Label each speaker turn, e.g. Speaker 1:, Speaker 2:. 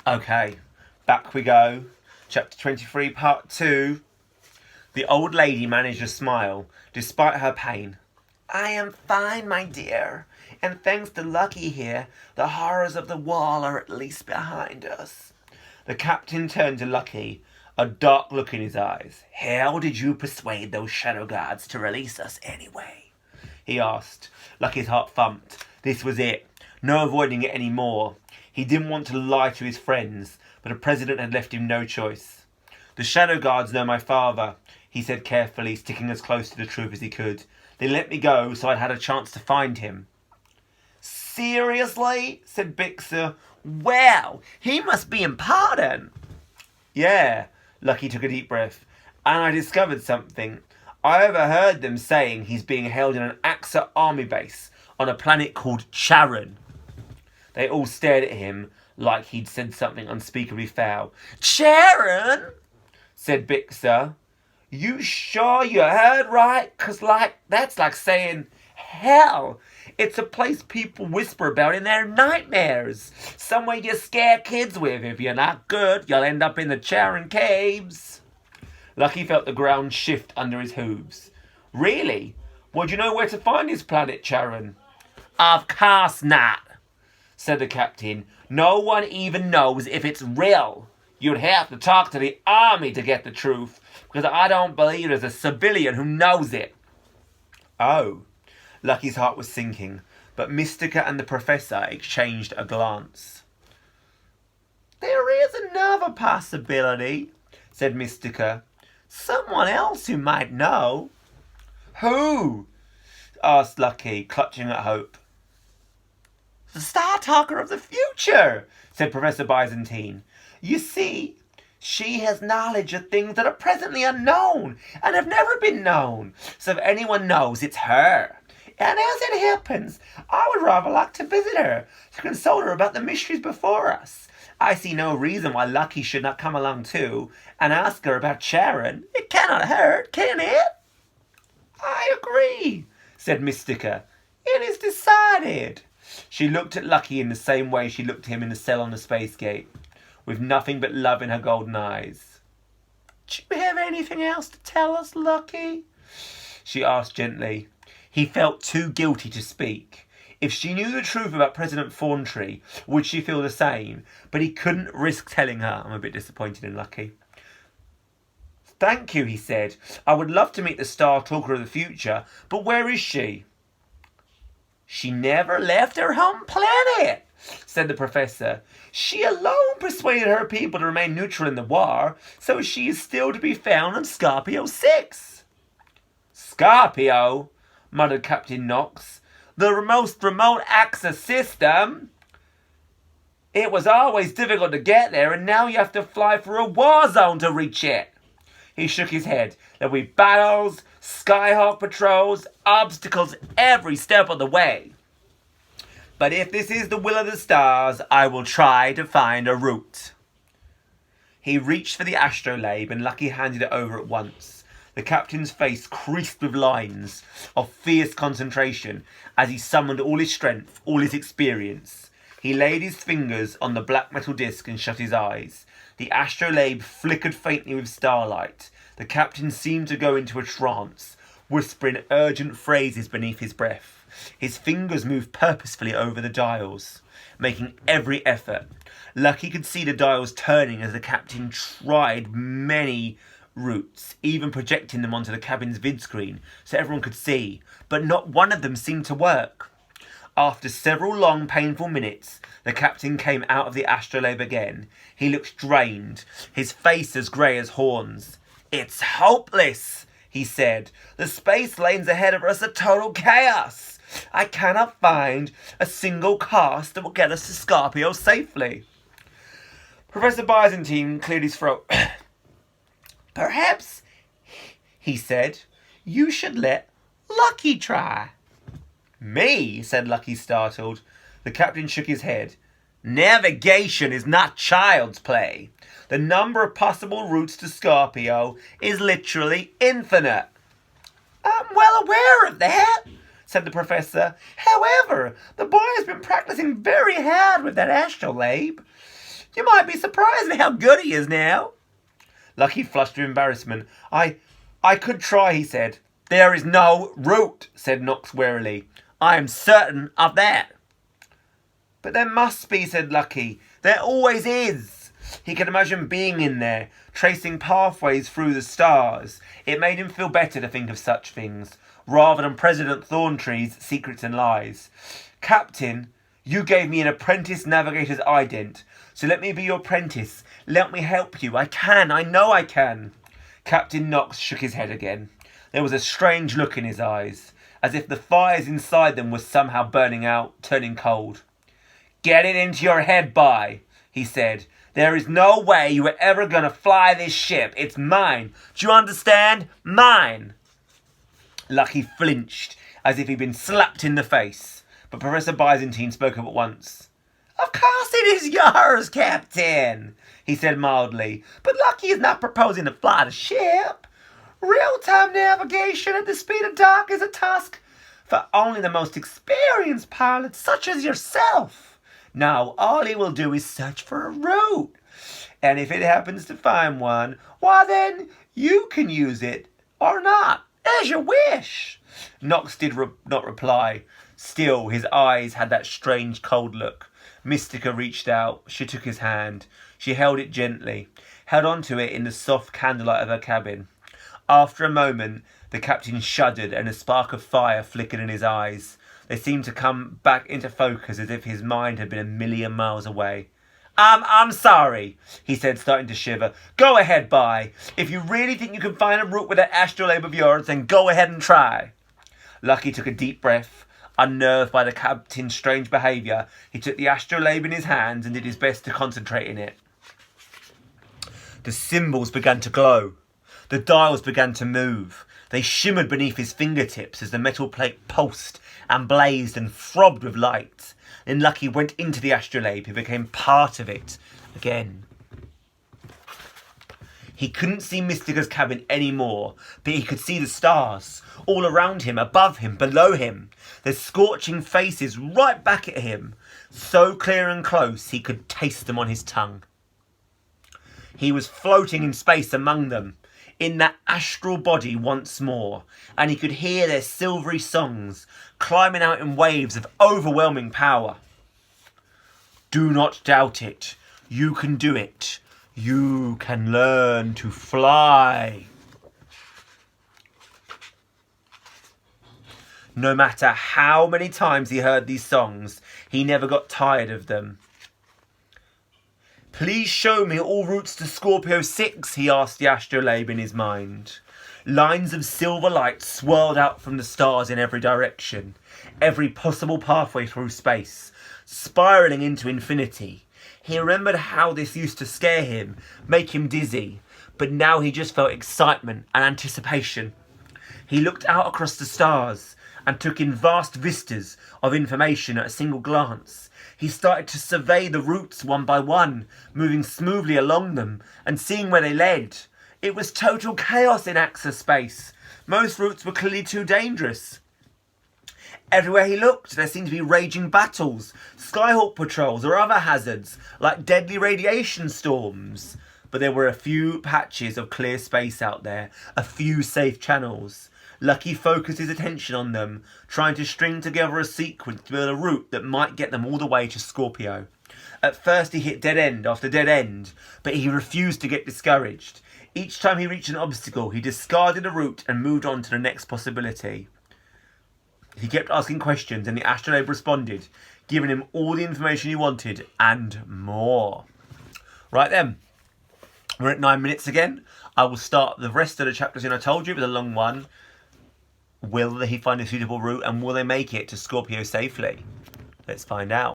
Speaker 1: Okay, back we go. Chapter 23, Part 2. The old lady managed a smile, despite her pain. I am fine, my dear, and thanks to Lucky here, the horrors of the wall are at least behind us. The captain turned to Lucky, a dark look in his eyes. How did you persuade those shadow guards to release us anyway? He asked. Lucky's heart thumped. This was it. No avoiding it any more. He didn't want to lie to his friends, but the president had left him no choice. The shadow guards know my father, he said carefully, sticking as close to the truth as he could. They let me go so I'd had a chance to find him. Seriously? Said Bixer. Well, he must be important. Yeah, Lucky took a deep breath. And I discovered something. I overheard them saying he's being held in an Axa army base on a planet called Charon. They all stared at him like he'd said something unspeakably foul. Charon? Said Bixer. You sure you heard right? 'Cause that's like saying hell. It's a place people whisper about in their nightmares. Somewhere you scare kids with. If you're not good, you'll end up in the Charon caves. Lucky felt the ground shift under his hooves. Really? Well, do you know where to find his planet, Charon? Of course not, said the captain. No one even knows if it's real. You'd have to talk to the army to get the truth, because I don't believe there's a civilian who knows it. Oh. Lucky's heart was sinking, but Mystica and the professor exchanged a glance. There is another possibility, said Mystica. Someone else who might know. Who? Asked Lucky, clutching at hope. The Star Talker of the future, said Professor Byzantine. You see, she has knowledge of things that are presently unknown and have never been known. So if anyone knows, it's her. And as it happens, I would rather like to visit her, to consult her about the mysteries before us. I see no reason why Lucky should not come along too, and ask her about Charon. It cannot hurt, can it? I agree, said Mystica. It is decided. She looked at Lucky in the same way she looked at him in the cell on the space gate, with nothing but love in her golden eyes. Do you have anything else to tell us, Lucky? She asked gently. He felt too guilty to speak. If she knew the truth about President Thorntree, would she feel the same? But he couldn't risk telling her. I'm a bit disappointed in Lucky. Thank you, he said. I would love to meet the Star Talker of the future, but where is she? She never left her home planet, said the professor. She alone persuaded her people to remain neutral in the war, so she is still to be found on Scorpio 6. Scorpio? Muttered Captain Knox. The most remote Axis system. It was always difficult to get there, and now you have to fly through a war zone to reach it. He shook his head. There'll be battles, Skyhawk patrols, obstacles every step of the way. But if this is the will of the stars, I will try to find a route. He reached for the astrolabe, and Lucky handed it over at once. The captain's face creased with lines of fierce concentration as he summoned all his strength, all his experience. He laid his fingers on the black metal disc and shut his eyes. The astrolabe flickered faintly with starlight. The captain seemed to go into a trance, whispering urgent phrases beneath his breath. His fingers moved purposefully over the dials, making every effort. Lucky could see the dials turning as the captain tried many routes, even projecting them onto the cabin's vid screen so everyone could see, but not one of them seemed to work. After several long, painful minutes, the captain came out of the astrolabe again. He looked drained, his face as grey as horns. It's hopeless, he said. The space lanes ahead of us are total chaos. I cannot find a single cast that will get us to Scorpio safely. Professor Byzantine cleared his throat. Perhaps, he said, you should let Lucky try. Me? Said Lucky, startled. The captain shook his head. Navigation is not child's play. The number of possible routes to Scorpio is literally infinite. I'm well aware of that, said the professor. However, the boy has been practicing very hard with that astrolabe. You might be surprised at how good he is now. Lucky flushed with embarrassment. I could try, he said. There is no route, said Knox warily. I am certain of that. But there must be, said Lucky. There always is. He could imagine being in there, tracing pathways through the stars. It made him feel better to think of such things, rather than President Thorntree's secrets and lies. Captain, you gave me an apprentice navigator's ident, so let me be your apprentice. Let me help you. I know I can. Captain Knox shook his head again. There was a strange look in his eyes, as if the fires inside them were somehow burning out, turning cold. Get it into your head, boy, he said. There is no way you are ever going to fly this ship. It's mine. Do you understand? Mine. Lucky flinched, as if he'd been slapped in the face. But Professor Byzantine spoke up at once. Of course it is yours, Captain, he said mildly. But Lucky is not proposing to fly the ship. Real-time navigation at the speed of dark is a task for only the most experienced pilots such as yourself. Now, all he will do is search for a route. And if it happens to find one, why then you can use it or not, as you wish. Knox did not reply. Still, his eyes had that strange cold look. Mystica reached out. She took his hand. She held it gently, held onto it in the soft candlelight of her cabin. After a moment, the captain shuddered and a spark of fire flickered in his eyes. They seemed to come back into focus as if his mind had been a million miles away. I'm sorry, he said, starting to shiver. Go ahead, Bye. If you really think you can find a route with that astrolabe of yours, then go ahead and try. Lucky took a deep breath. Unnerved by the captain's strange behaviour, he took the astrolabe in his hands and did his best to concentrate in it. The symbols began to glow. The dials began to move. They shimmered beneath his fingertips as the metal plate pulsed and blazed and throbbed with light. Then Lucky went into the astrolabe. He became part of it again. He couldn't see Mystica's cabin anymore, but he could see the stars, all around him, above him, below him. Their scorching faces right back at him, so clear and close he could taste them on his tongue. He was floating in space among them, in that astral body once more, and he could hear their silvery songs climbing out in waves of overwhelming power. Do not doubt it. You can do it. You can learn to fly. No matter how many times he heard these songs, he never got tired of them. Please show me all routes to Scorpio 6, he asked the astrolabe in his mind. Lines of silver light swirled out from the stars in every direction, every possible pathway through space, spiralling into infinity. He remembered how this used to scare him, make him dizzy, but now he just felt excitement and anticipation. He looked out across the stars and took in vast vistas of information at a single glance. He started to survey the routes one by one, moving smoothly along them and seeing where they led. It was total chaos in Axis space. Most routes were clearly too dangerous. Everywhere he looked, there seemed to be raging battles, Skyhawk patrols or other hazards, like deadly radiation storms. But there were a few patches of clear space out there, a few safe channels. Lucky focused his attention on them, trying to string together a sequence to build a route that might get them all the way to Scorpio. At first he hit dead end after dead end, but he refused to get discouraged. Each time he reached an obstacle, he discarded a route and moved on to the next possibility. He kept asking questions and the astrolabe responded, giving him all the information he wanted and more. Right then, we're at 9 minutes again. I will start the rest of the chapters in I told you. It was a long one. Will he find a suitable route and will they make it to Scorpio safely? Let's find out.